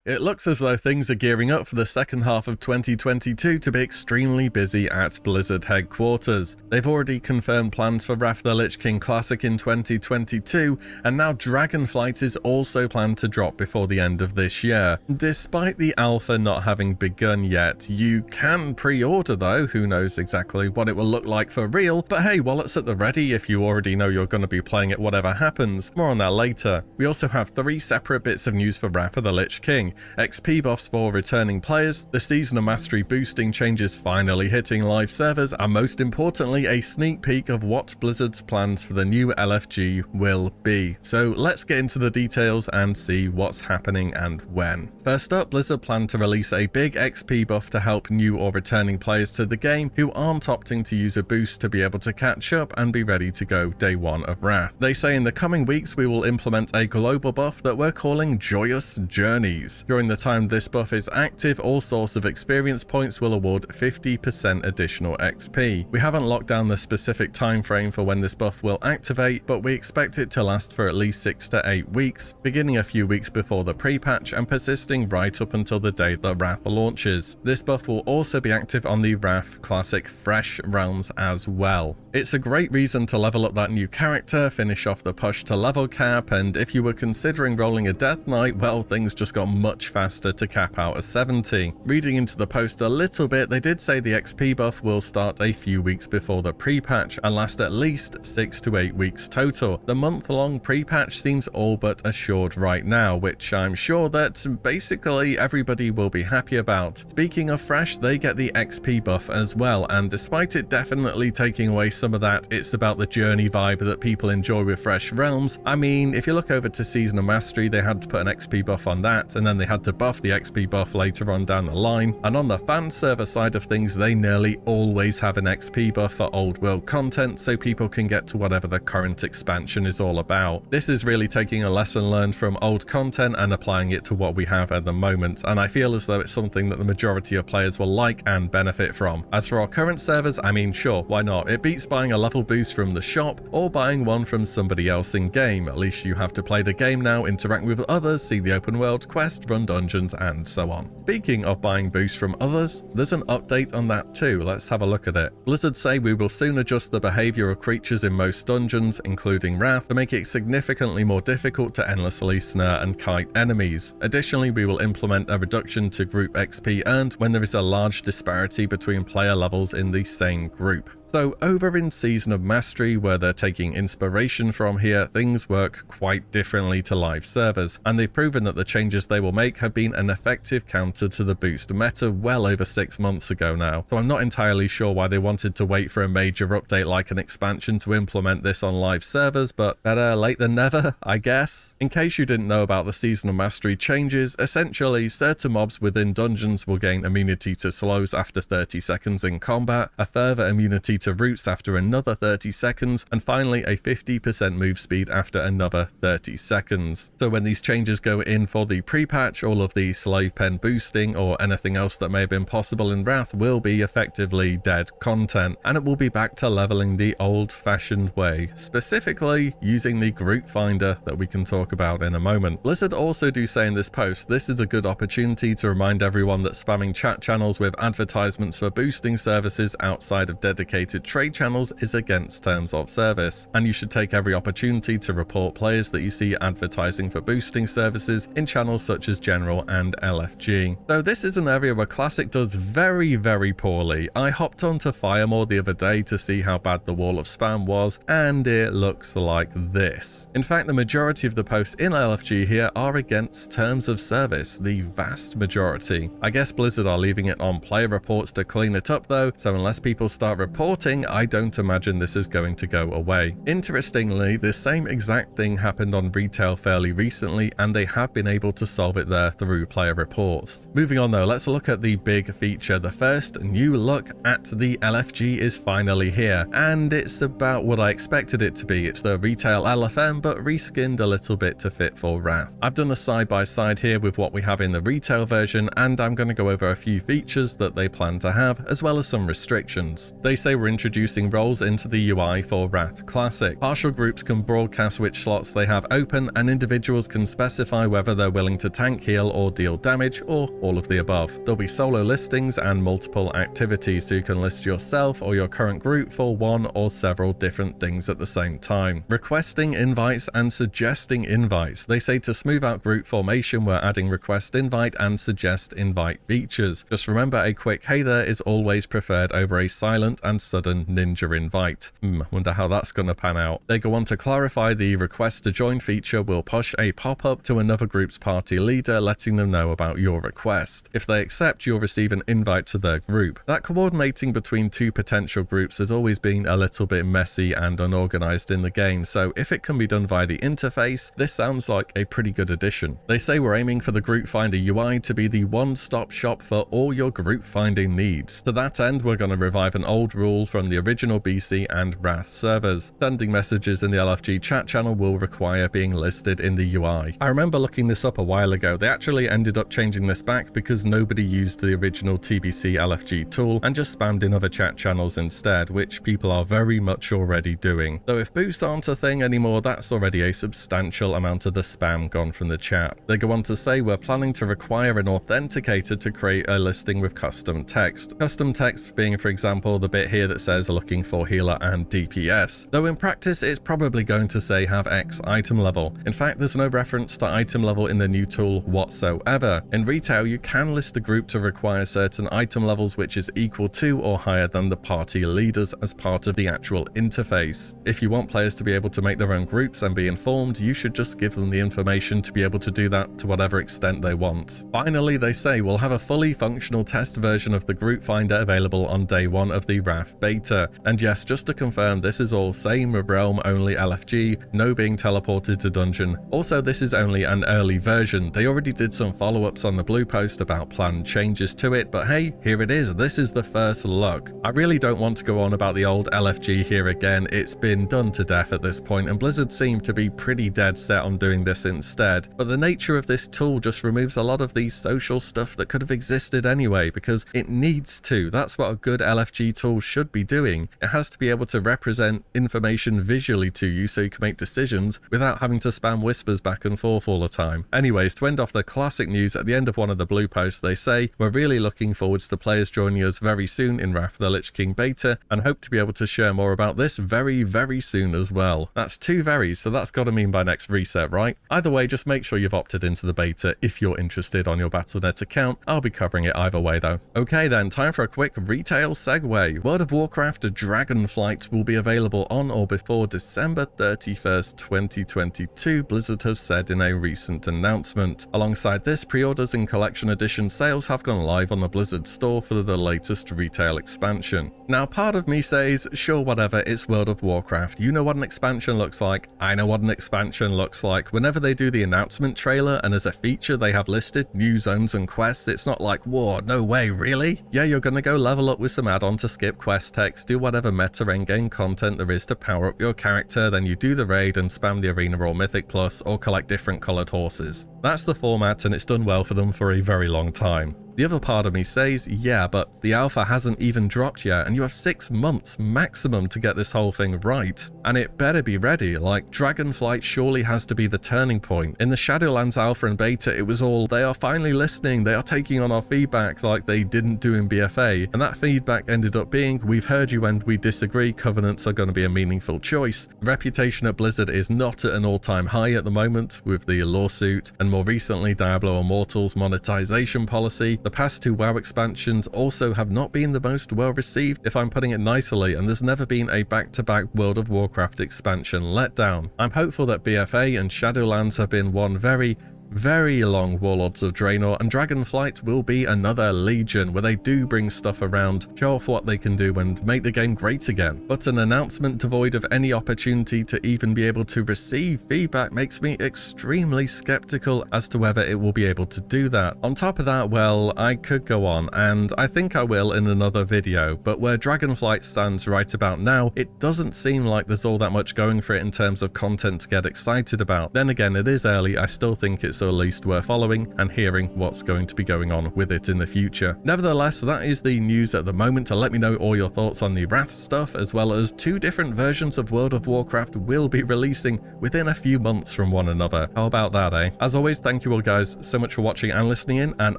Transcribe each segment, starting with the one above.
It looks as though things are gearing up for the second half of 2022 to be extremely busy at Blizzard headquarters. They've already confirmed plans for Wrath of the Lich King Classic in 2022, and now Dragonflight is also planned to drop before the end of this year. Despite the alpha not having begun yet, you can pre-order though, who knows exactly what it will look like for real, but hey, while it's at the ready if you already know you're going to be playing it whatever happens. More on that later. We also have 3 separate bits of news for Wrath of the Lich King. XP buffs for returning players, the Season of Mastery boosting changes finally hitting live servers, and most importantly a sneak peek of what Blizzard's plans for the new LFG will be. So let's get into the details and see what's happening and when. First up, Blizzard plan to release a big XP buff to help new or returning players to the game who aren't opting to use a boost to be able to catch up and be ready to go day one of Wrath. They say in the coming weeks we will implement a global buff that we're calling Joyous Journeys. During the time this buff is active, all source of experience points will award 50% additional XP. We haven't locked down the specific time frame for when this buff will activate, but we expect it to last for at least 6 to 8 weeks, beginning a few weeks before the pre-patch and persisting right up until the day that Wrath launches. This buff will also be active on the Wrath Classic Fresh realms as well. It's a great reason to level up that new character, finish off the push to level cap, and if you were considering rolling a Death Knight, well, things just got much faster to cap out at 70. Reading into the post a little bit, they did say the XP buff will start a few weeks before the pre-patch and last at least 6 to 8 weeks total. The month-long pre-patch seems all but assured right now, which I'm sure that basically everybody will be happy about. Speaking of Fresh, they get the XP buff as well, and despite it definitely taking away some of that it's about the journey vibe that people enjoy with Fresh realms. I mean, if you look over to Season of Mastery, they had to put an XP buff on that, and then they had to buff the XP buff later on down the line, and on the fan server side of things they nearly always have an XP buff for old world content so people can get to whatever the current expansion is all about. This is really taking a lesson learned from old content and applying it to what we have at the moment, and I feel as though it's something that the majority of players will like and benefit from. As for our current servers, I mean, sure, why not? It beats buying a level boost from the shop or buying one from somebody else in game. At least you have to play the game now, interact with others, see the open world quest, run dungeons and so on. Speaking of buying boosts from others, there's an update on that too. Let's have a look at it. Blizzard say we will soon adjust the behavior of creatures in most dungeons, including Wrath, to make it significantly more difficult to endlessly snare and kite enemies. Additionally, we will implement a reduction to group XP earned when there is a large disparity between player levels in the same group. So over in Season of Mastery, where they're taking inspiration from here, things work quite differently to live servers, and they've proven that the changes they will make have been an effective counter to the boost meta well over 6 months ago now. So I'm not entirely sure why they wanted to wait for a major update like an expansion to implement this on live servers, but better late than never, I guess. In case you didn't know about the Season of Mastery changes, essentially certain mobs within dungeons will gain immunity to slows after 30 seconds in combat, a further immunity to roots after another 30 seconds, and finally a 50% move speed after another 30 seconds. So when these changes go in for the pre-patch, all of the slave pen boosting or anything else that may have been possible in Wrath will be effectively dead content, and it will be back to leveling the old-fashioned way, specifically using the group finder that we can talk about in a moment. Blizzard also do say in this post, this is a good opportunity to remind everyone that spamming chat channels with advertisements for boosting services outside of dedicated trade channels is against terms of service, and you should take every opportunity to report players that you see advertising for boosting services in channels such as General and LFG. Though this is an area where Classic does very poorly. I hopped onto Firemore the other day to see how bad the wall of spam was, and it looks like this. In fact, the majority of the posts in LFG here are against terms of service, the vast majority. I guess Blizzard are leaving it on player reports to clean it up though, so unless people start reporting, I don't imagine this is going to go away. Interestingly, the same exact thing happened on retail fairly recently, and they have been able to solve it there through player reports. Moving on though, let's look at the big feature. The first new look at the LFG is finally here, and it's about what I expected it to be. It's the retail LFM, but reskinned a little bit to fit for Wrath. I've done a side-by-side here with what we have in the retail version, and I'm going to go over a few features that they plan to have, as well as some restrictions. They say were introducing roles into the UI for Wrath Classic. Partial groups can broadcast which slots they have open, and individuals can specify whether they're willing to tank, heal, or deal damage, or all of the above. There'll be solo listings and multiple activities, so you can list yourself or your current group for one or several different things at the same time. Requesting invites and suggesting invites. They say to smooth out group formation, we're adding request invite and suggest invite features. Just remember, a quick hey there is always preferred over a silent and sudden ninja invite. Wonder how that's going to pan out. They go on to clarify the request to join feature will push a pop-up to another group's party leader, letting them know about your request. If they accept, you'll receive an invite to their group. That coordinating between two potential groups has always been a little bit messy and unorganized in the game, so if it can be done via the interface, this sounds like a pretty good addition. They say we're aiming for the group finder UI to be the one-stop shop for all your group finding needs. To that end, we're going to revive an old rule from the original BC and Wrath servers. Sending messages in the LFG chat channel will require being listed in the UI. I remember looking this up a while ago. They actually ended up changing this back because nobody used the original TBC LFG tool and just spammed in other chat channels instead, which people are very much already doing. Though if boosts aren't a thing anymore, that's already a substantial amount of the spam gone from the chat. They go on to say we're planning to require an authenticator to create a listing with custom text. Custom text being, for example, the bit here that says looking for healer and DPS. Though in practice, it's probably going to say have X item level. In fact, there's no reference to item level in the new tool whatsoever. In retail, you can list the group to require certain item levels which is equal to or higher than the party leaders as part of the actual interface. If you want players to be able to make their own groups and be informed, you should just give them the information to be able to do that to whatever extent they want. Finally, they say we'll have a fully functional test version of the group finder available on day one of the Wrath beta. And yes, just to confirm, this is all same realm only LFG, no being teleported to dungeon. Also, this is only an early version. They already did some follow-ups on the blue post about planned changes to it, but hey, here it is. This is the first look. I really don't want to go on about the old LFG here again. It's been done to death at this point, and Blizzard seem to be pretty dead set on doing this instead. But the nature of this tool just removes a lot of the social stuff that could have existed anyway, because it needs to. That's what a good LFG tool should be doing. It has to be able to represent information visually to you so you can make decisions without having to spam whispers back and forth all the time. Anyways, to end off the classic news, at the end of one of the blue posts, they say, we're really looking forwards to players joining us very soon in Wrath the Lich King beta, and hope to be able to share more about this very soon as well. That's two verys, so that's got to mean by next reset, right? Either way, just make sure you've opted into the beta if you're interested on your Battle.net account. I'll be covering it either way though. Okay then, time for a quick retail segue. World of Warcraft Dragonflight will be available on or before December 31st, 2022, Blizzard have said in a recent announcement. Alongside this, pre-orders and collection edition sales have gone live on the Blizzard store for the latest retail expansion. Now, part of me says, sure, whatever, it's World of Warcraft. You know what an expansion looks like. I know what an expansion looks like. Whenever they do the announcement trailer and as a feature they have listed new zones and quests, it's not like, whoa, no way, really? Yeah, you're gonna go level up with some add-on to skip quest text, do whatever meta endgame content there is to power up your character, then you do the raid and spam the arena or mythic plus or collect different colored horses. That's the format, and it's done well for them for a very long time. The other part of me says, yeah, but the alpha hasn't even dropped yet, and you have 6 months maximum to get this whole thing right. And it better be ready. Like, Dragonflight surely has to be the turning point. In the Shadowlands alpha and beta, it was all, they are finally listening, they are taking on our feedback like they didn't do in BFA. And that feedback ended up being, we've heard you and we disagree, covenants are going to be a meaningful choice. The reputation at Blizzard is not at an all-time high at the moment, with the lawsuit, and more recently Diablo Immortal's monetization policy. The past two WoW expansions also have not been the most well received, if I'm putting it nicely, and there's never been a back-to-back World of Warcraft expansion letdown. I'm hopeful that BFA and Shadowlands have been one very long Warlords of Draenor, and Dragonflight will be another Legion where they do bring stuff around, show off what they can do and make the game great again. But an announcement devoid of any opportunity to even be able to receive feedback makes me extremely skeptical as to whether it will be able to do that. On top of that, well, I could go on, and I think I will in another video, but where Dragonflight stands right about now, it doesn't seem like there's all that much going for it in terms of content to get excited about. Then again, it is early, I still think it's it's at least worth following and hearing what's going to be going on with it in the future. Nevertheless, that is the news at the moment. To let me know all your thoughts on the Wrath stuff, as well as 2 different versions of World of Warcraft will be releasing within a few months from one another. How about that, eh? As always, thank you all guys so much for watching and listening in, and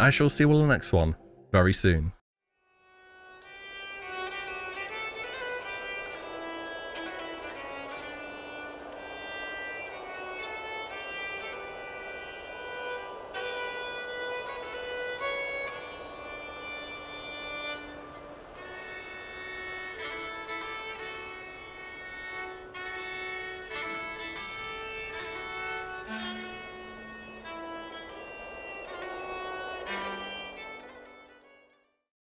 I shall see you all in the next one very soon.